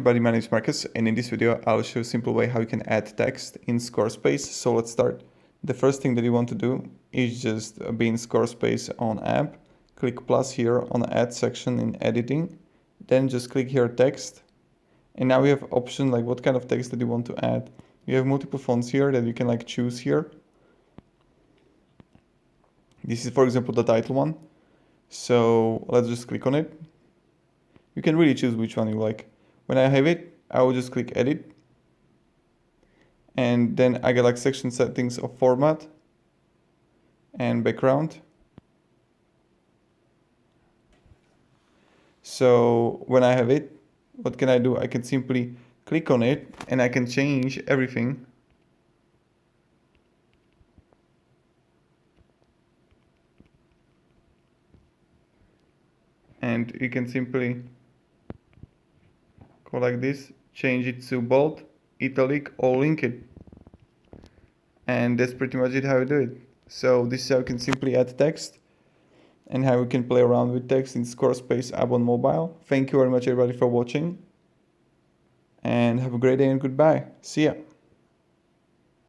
everybody, my name is Marcus, and in this video I'll show you a simple way how you can add text in Squarespace. So let's start. The first thing that you want to do is just be in Squarespace on app, click plus here on the add section in editing, then just click here text, and now we have option like what kind of text that you want to add. You have multiple fonts here that you can like choose here. This is for example the title one, so let's just click on it. You can really choose which one you like. When I have it, I will just click edit, and then I get like section settings of format and background. So when I have it, what can I do? I can simply click on it and I can change everything. And you can simply go like this, change it to bold, italic, or link it. And that's pretty much it how you do it. So this is how you can simply add text and how you can play around with text in Squarespace app on mobile. Thank you very much everybody for watching, and have a great day and goodbye. See ya.